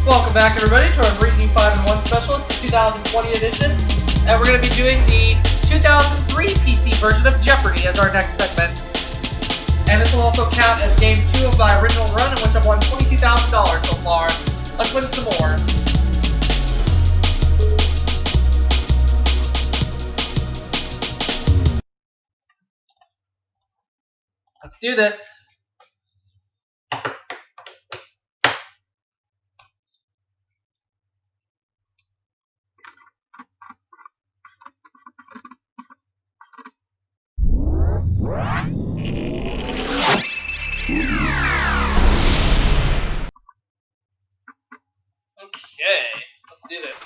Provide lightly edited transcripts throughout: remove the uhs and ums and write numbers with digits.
Welcome back, everybody, to our Breezy 5 and 1 special. It's the 2020 edition, and we're going to be doing the 2003 PC version of Jeopardy as our next segment. And this will also count as game 2 of my original run, in which I've won $22,000 so far. Let's win some more. Let's do this. Okay, let's do this.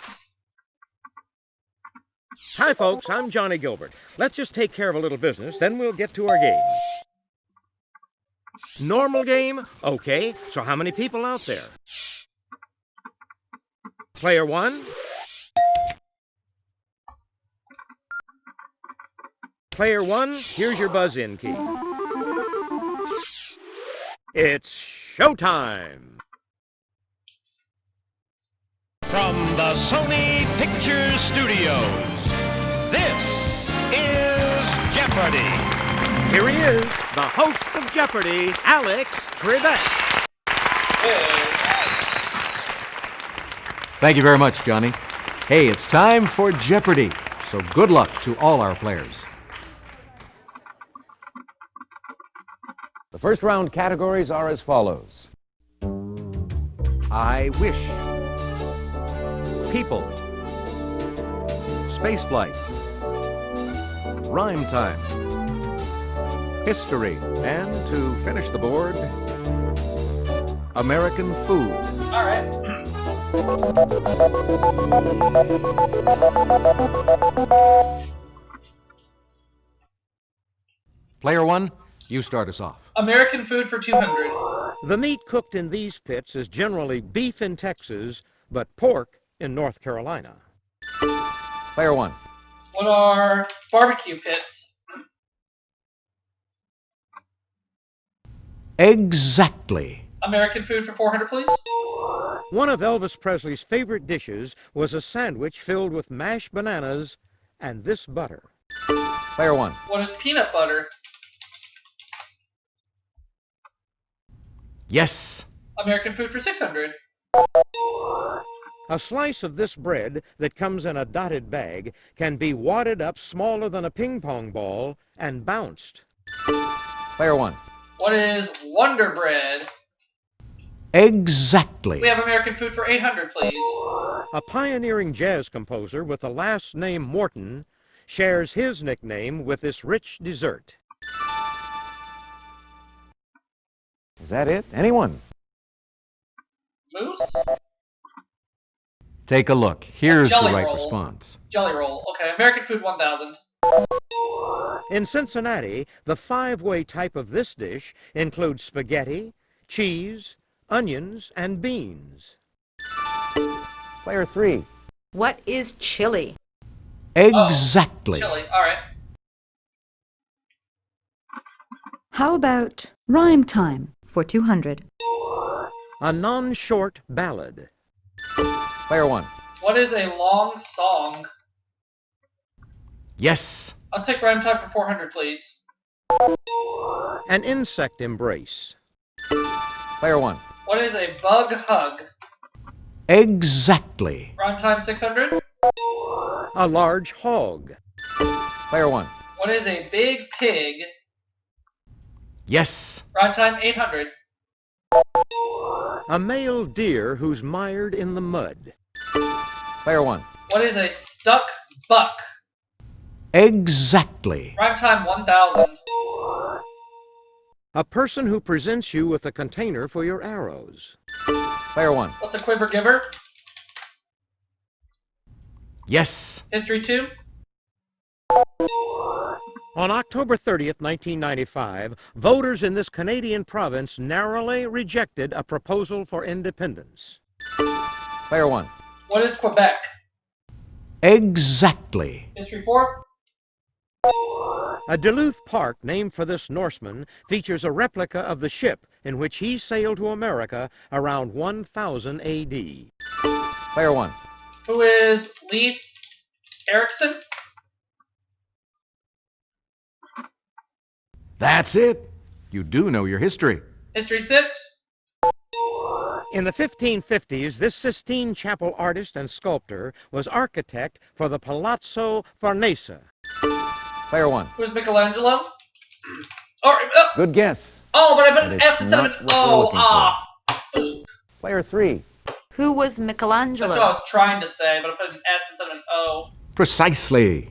Hi, folks. I'm Johnny Gilbert. Let's just take care of a little business, then we'll get to our game. Normal game? Okay, so how many people out there? Player 1? Player 1, here's your buzz-in key. It's showtime! From the Sony Pictures Studios, this is Jeopardy! Here he is, the host of Jeopardy, Alex Trebek. Thank you very much, Johnny. Hey, it's time for Jeopardy, so good luck to all our players. The first round categories are as follows. I wish. People. Spaceflight. Rhyme time. History. And to finish the board, American food. All right. Player 1, you start us off. American food for 200. The meat cooked in these pits is generally beef in Texas, but pork in North Carolina. Player 1. What are barbecue pits? Exactly. American food for 400, please. One of Elvis Presley's favorite dishes was a sandwich filled with mashed bananas and this butter. Player 1. What is peanut butter? Yes. American food for 600. A slice of this bread that comes in a dotted bag can be wadded up smaller than a ping pong ball and bounced. Player 1. What is Wonder Bread? Exactly. We have American food for 800, please. A pioneering jazz composer with the last name Morton shares his nickname with this rich dessert. Is that it? Anyone? Moose? Take a look. Here's the Jelly right roll. response. Jelly roll. Okay, American food 1000. In Cincinnati, the five-way type of this dish includes spaghetti, cheese, onions, and beans. Player 3. What is chili? Exactly. Chili. All right. How about rhyme time for 200? A non-short ballad. Player 1. What is a long song? Yes. I'll take rhyme time for 400, please. An insect embrace. Player 1. What is a bug hug? Exactly. Rhyme time 600. A large hog. Player 1. What is a big pig? Yes. Rhyme time 800. A male deer who's mired in the mud. Player 1. What is a stuck buck? Exactly. Rhyme time 1000. A person who presents you with a container for your arrows. Player 1. What's a quiver giver? Yes. History 2. On October 30th, 1995, voters in this Canadian province narrowly rejected a proposal for independence. Player 1. What is Quebec? Exactly. History 4. A Duluth park named for this Norseman features a replica of the ship in which he sailed to America around 1000 A.D.? Player one. Who is Leif Erikson? That's it. You do know your history. History 6. In the 1550s, this Sistine Chapel artist and sculptor was architect for the Palazzo Farnese. Player one. Who is Michelangelo? Good guess. Oh, but I put But an it's S instead of not an what we're O. looking for. Player three. Who was That's Michelangelo? what I was trying to say, but I put an S instead of an O. Precisely.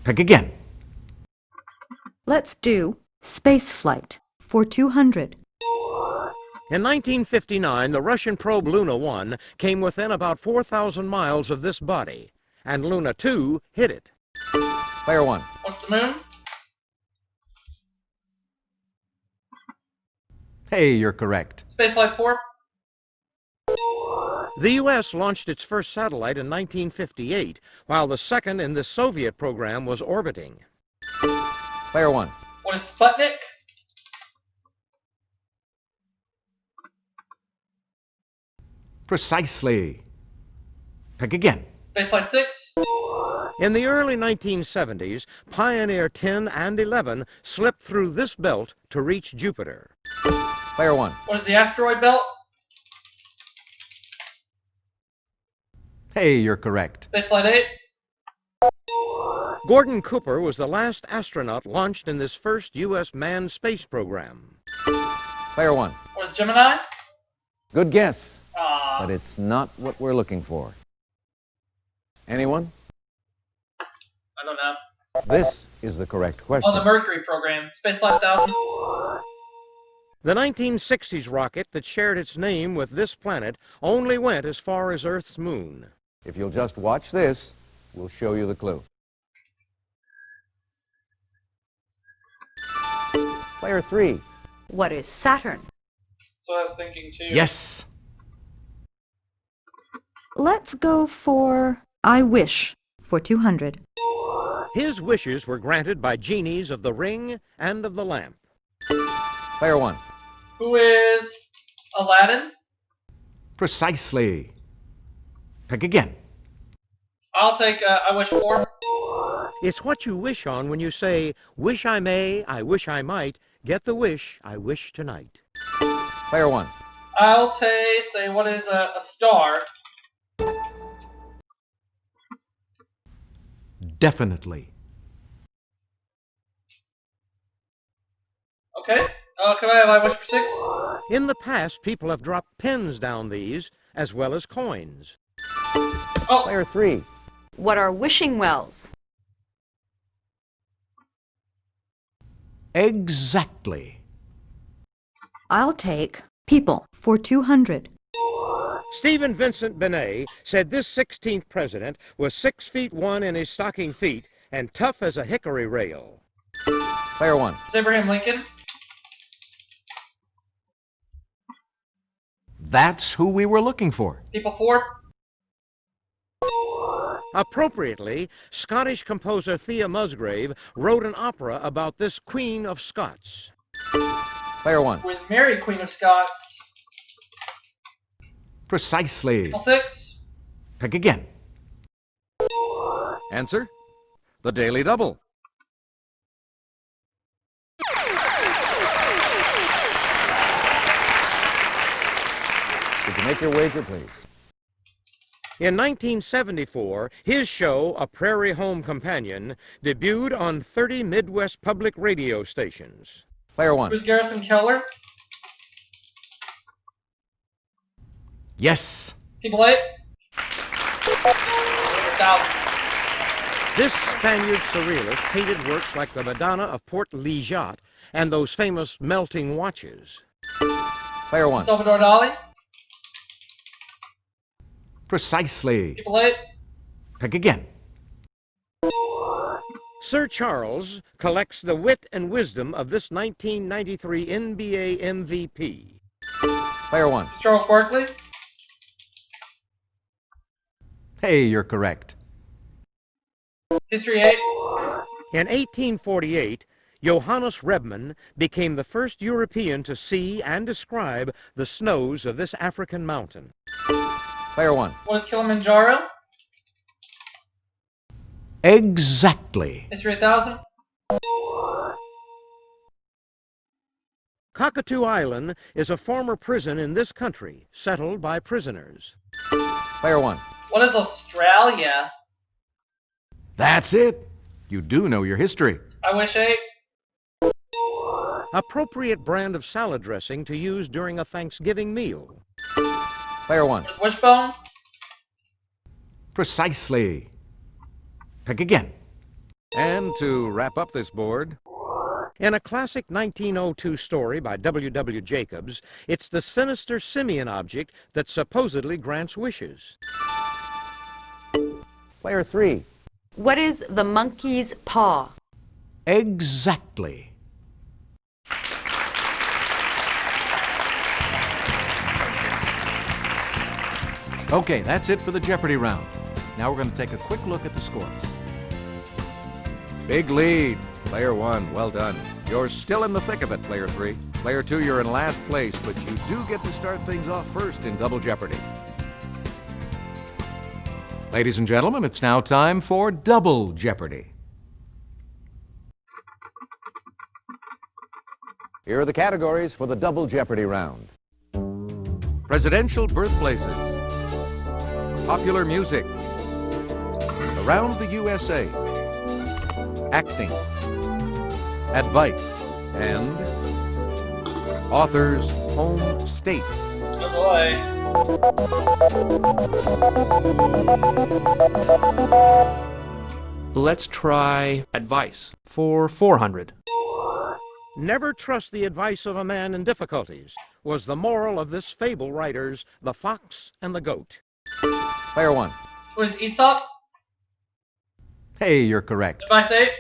Pick again. Let's do space flight for 200. In 1959, the Russian probe Luna 1 came within about 4,000 miles of this body, and Luna 2 hit it. Player one. What's the moon? Hey, you're correct. Spaceflight 4. The U.S. launched its first satellite in 1958, while the second in the Soviet program was orbiting. Player one. What is Sputnik? Precisely. Pick again. Spaceflight 6. In the early 1970s, Pioneer 10 and 11 slipped through this belt to reach Jupiter. Player one. What is the asteroid belt? Hey, you're correct. Spaceflight 8. Gordon Cooper was the last astronaut launched in this first U.S. manned space program. Player one. What is Gemini? Good guess. Ah, But it's not what we're looking for. Anyone? I don't know. This is the correct question. Oh, the Mercury program. Spaceflight 1000. The 1960s rocket that shared its name with this planet only went as far as Earth's moon. If you'll just watch this, we'll show you the clue. Player three. What is Saturn? So I was thinking too. Yes. Let's go for I wish for 200. His wishes were granted by genies of the ring and of the lamp. Player one. Who is Aladdin? Precisely. Pick again. I'll take I wish 4. It's what you wish on when you say, wish I may, I wish I might, get the wish I wish tonight. Player one. I'll say what is a star? Definitely. Okay. Can I have I wish for 6? In the past, people have dropped pins down these, as well as coins. Oh, Player three. What are wishing wells? Exactly. I'll take people for 200. Stephen Vincent Benet said this 16th president was 6 feet 1 in his stocking feet and tough as a hickory rail. Player one. is Abraham Lincoln? That's who we were looking for. People 4. Appropriately, Scottish composer Thea Musgrave wrote an opera about this Queen of Scots. Player one. Who is Mary, Queen of Scots? Precisely. People 6. Pick again. Answer? The Daily Double. Would you make your wager, please? In 1974, his show, A Prairie Home Companion, debuted on 30 Midwest public radio stations. Player one. Who's Garrison Keller? Yes. People 8. 1,000. This Spaniard surrealist painted works like the Madonna of Port Lijat and those famous melting watches. Player one. Salvador Dali? Precisely. People 8. Pick again. Sir Charles collects the wit and wisdom of this 1993 NBA MVP. Player one. Charles Barkley? Hey, you're correct. History 8. In 1848, Johannes Rebmann became the first European to see and describe the snows of this African mountain? Player 1. What is Kilimanjaro? Exactly. History 1000? Cockatoo Island is a former prison in this country, settled by prisoners. Player 1. What is Australia? That's it. You do know your history. I wish 8. Appropriate brand of salad dressing to use during a Thanksgiving meal. Player 1. What is wishbone? Precisely. Pick again. And to wrap up this board, in a classic 1902 story by W. W. Jacobs, it's the sinister simian object that supposedly grants wishes. Player 3. What is the monkey's paw? Exactly. Okay, that's it for the Jeopardy round. Now we're going to take a quick look at the scores. Big lead. Player 1, well done. You're still in the thick of it, Player 3. Player 2, you're in last place, but you do get to start things off first in Double Jeopardy. Ladies and gentlemen, it's now time for Double Jeopardy. Here are the categories for the Double Jeopardy round. Presidential birthplaces, popular music, around the USA, acting, advice, and author's home states. Oh boy. Let's try advice for 400. Never trust the advice of a man in difficulties was the moral of this fable writer's The Fox and the Goat. Player 1. What is Aesop? Hey, you're correct. Advice 8?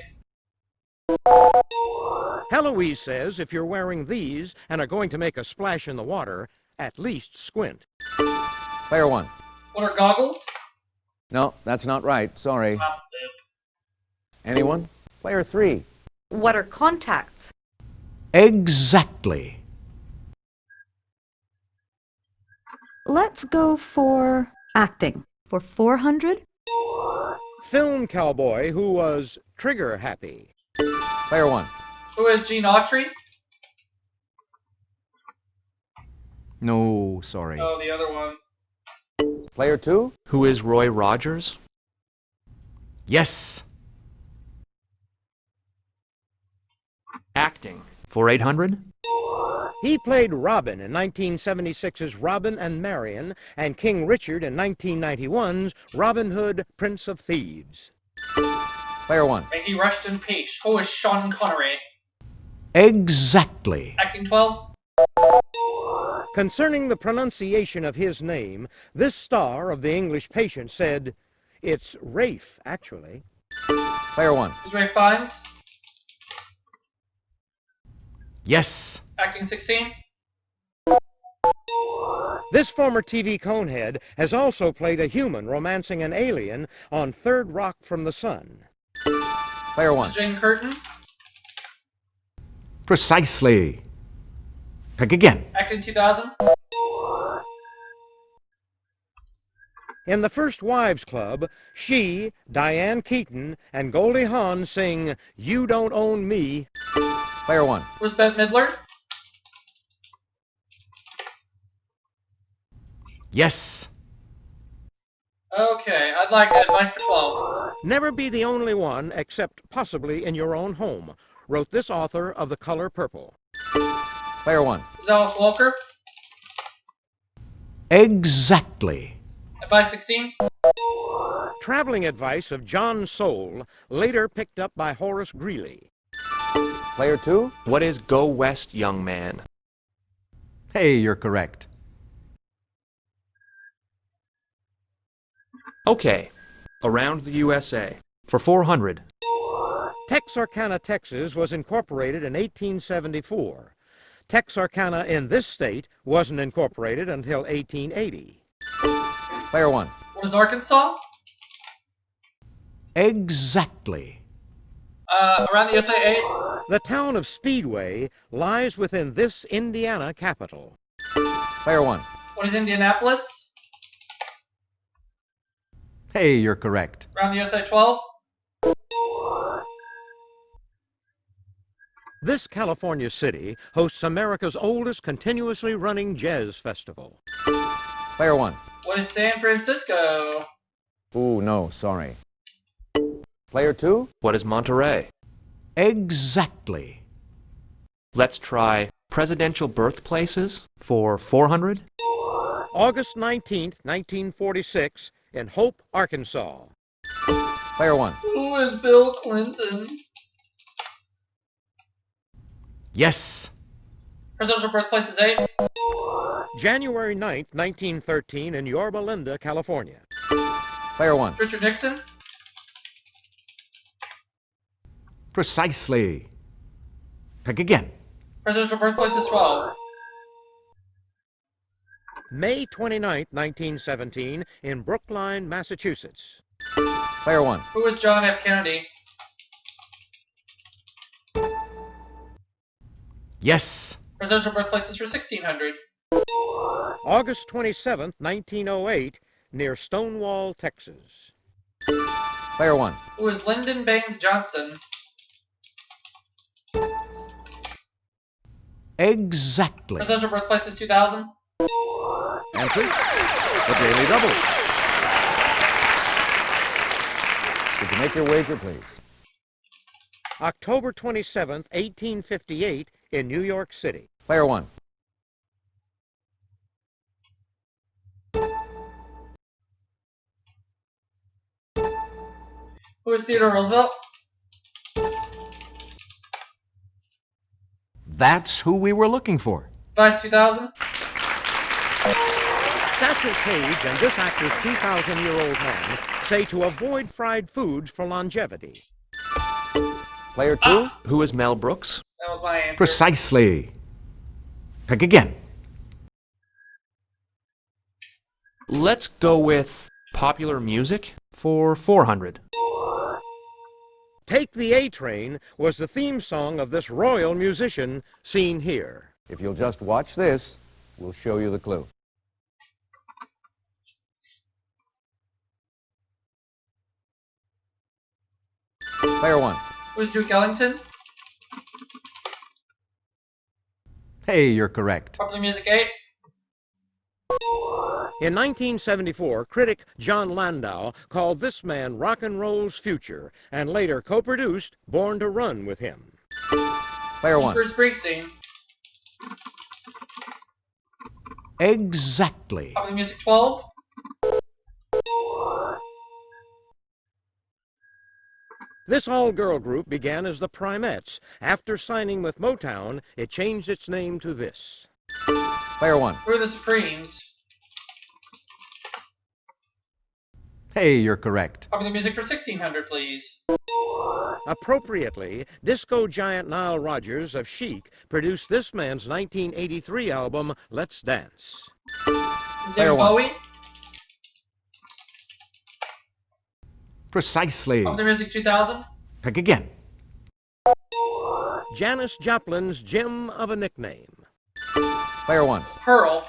Heloise says if you're wearing these and are going to make a splash in the water, at least squint. Player 1. What are goggles? No, that's not right. Sorry. Ah, Anyone? Player 3. What are contacts? Exactly. Let's go for acting for 400. Film cowboy who was trigger happy. Player 1. Who is Gene Autry? No, sorry. Oh, the other one. Player 2. Who is Roy Rogers? Yes. Acting for 800. He played Robin in 1976's Robin and Marian and King Richard in 1991's Robin Hood, Prince of Thieves. Player 1. Maggie Rushton Page. Who is Sean Connery? Exactly. Acting 12? Concerning the pronunciation of his name, this star of the English Patient said, "It's Rafe, actually." Player 1. Is Ray Fiennes? Yes. Acting 16? This former TV conehead has also played a human romancing an alien on Third Rock from the Sun. Player 1. Jane Curtin? Precisely. Pick again. Acting 2000? In the First Wives Club, she, Diane Keaton, and Goldie Hawn sing "You Don't Own Me." Player 1. Who's Bette Midler? Yes. Okay, I'd like advice for 12. Never be the only one, except possibly in your own home, wrote this author of The Color Purple. Player 1. Is Alice Walker? Exactly. Advice 16? Traveling advice of John Soule, later picked up by Horace Greeley. Player 2. What is Go West, Young Man? Hey, you're correct. Okay, around the USA for 400. Texarkana, Texas was incorporated in 1874. Texarkana in this state wasn't incorporated until 1880. Player 1. What is Arkansas? Exactly. Around the USA 8? The town of Speedway lies within this Indiana capital. Player 1. What is Indianapolis? Hey, you're correct. Around the USA 12? This California city hosts America's oldest continuously running jazz festival. Player 1. What is San Francisco? Ooh, no, sorry. Player 2. What is Monterey? Exactly. Let's try presidential birthplaces for 400. August 19th, 1946, in Hope, Arkansas. Player 1. Who is Bill Clinton? Yes. Presidential birthplace is 8. January 9th, 1913, in Yorba Linda, California. Player 1. Richard Nixon? Precisely. Pick again. Presidential birthplace is 12. May 29th, 1917, in Brookline, Massachusetts. Player 1. Who is John F. Kennedy? Yes. Presidential birthplace is for 1600. August 27th, 1908, near Stonewall, Texas. Player 1. Who is Lyndon Baines Johnson? Exactly. Presidential birthplace is 2000. Answer? The Daily Double. Could you make your wager, please? October 27th, 1858, in New York City. Player 1. Who is Theodore Roosevelt? That's who we were looking for. Vice 2000. Satchel Paige and this actor's 2,000-year-old man say to avoid fried foods for longevity. Player 2. Who is Mel Brooks? That was my answer. Precisely. Pick again. Let's go with popular music for 400. Take the A Train was the theme song of this royal musician seen here. If you'll just watch this, we'll show you the clue. Player 1. Who is Duke Ellington? Hey, you're correct. Popular music 8. In 1974, critic John Landau called this man rock and roll's future and later co-produced Born to Run with him. Player 1. Bruce Springsteen. Exactly. Popular music 12. This all-girl group began as the Primettes. After signing with Motown, it changed its name to this. Player 1. Who are the Supremes? Hey, you're correct. Popular music for 1600, please. Appropriately, disco giant Nile Rodgers of Chic produced this man's 1983 album, Let's Dance. Player David 1. Bowie. Precisely. Popular music 2000. Pick again. Janis Joplin's gem of a nickname. Player 1. Pearl.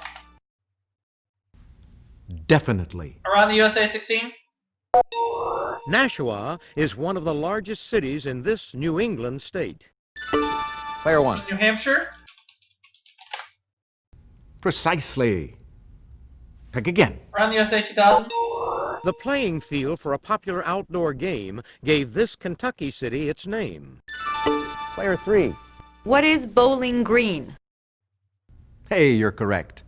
Definitely. Around the USA 16. Nashua is one of the largest cities in this New England state. Player 1. New Hampshire. Precisely. Pick again. Around the USA 2000. The playing field for a popular outdoor game gave this Kentucky city its name. Player 3. What is Bowling Green? Hey, you're correct.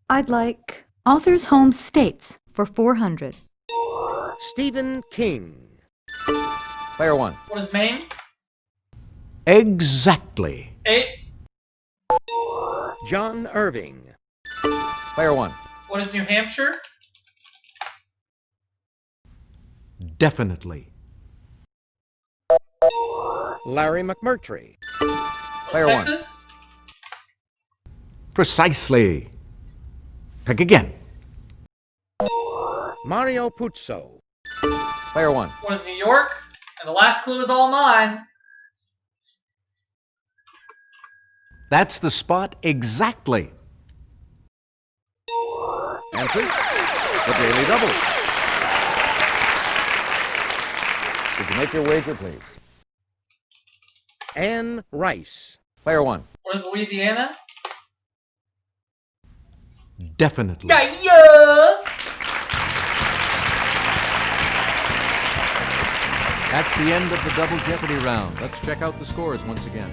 I'd like Author's Home States for 400. Stephen King. Player 1. What is Maine? Exactly. 8. John Irving. Player 1. What is New Hampshire? Definitely. Larry McMurtry. Player 1. Texas? Precisely. Pick again. Mario Puzo. Player 1. What is New York? And the last clue is all mine. That's the spot exactly. Answer, the Daily Double. Could you make your wager, please? Anne Rice. Player 1. Where's Louisiana? Definitely. Yeah! That's the end of the Double Jeopardy round. Let's check out the scores once again.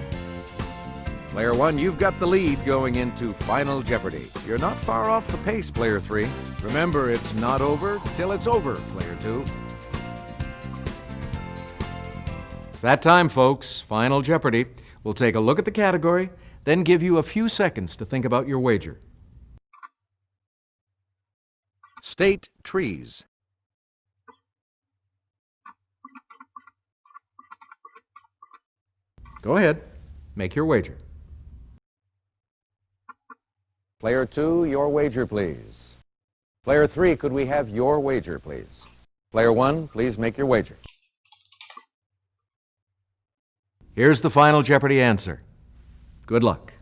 Player 1, you've got the lead going into Final Jeopardy. You're not far off the pace, Player 3. Remember, it's not over till it's over, Player 2. It's that time, folks. Final Jeopardy. We'll take a look at the category, then give you a few seconds to think about your wager. State trees. Go ahead. Make your wager. Player 2, your wager, please. Player 3, could we have your wager, please? Player 1, please make your wager. Here's the Final Jeopardy answer. Good luck.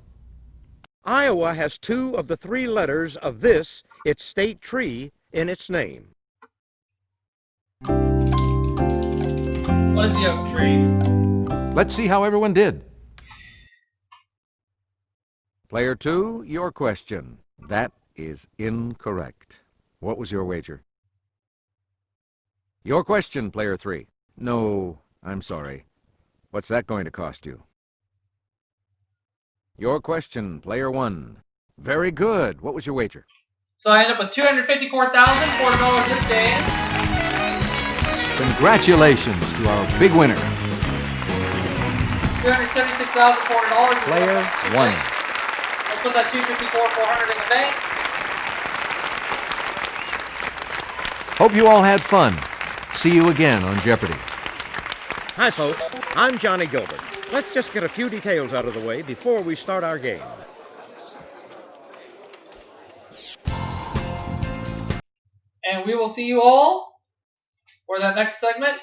Iowa has 2 of the 3 letters of this, its state tree, in its name. What is the oak tree? Let's see how everyone did. Player 2, your question. That is incorrect. What was your wager? Your question, Player 3. No, I'm sorry. What's that going to cost you? Your question, Player 1. Very good. What was your wager? So I end up with $254,040 this game. Congratulations to our big winner. $276,400. Player 1. Let's put that $254,400 in the bank. Hope you all had fun. See you again on Jeopardy! Hi, folks. I'm Johnny Gilbert. Let's just get a few details out of the way before we start our game. And we will see you all for that next segment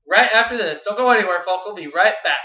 right after this. Don't go anywhere, folks. We'll be right back.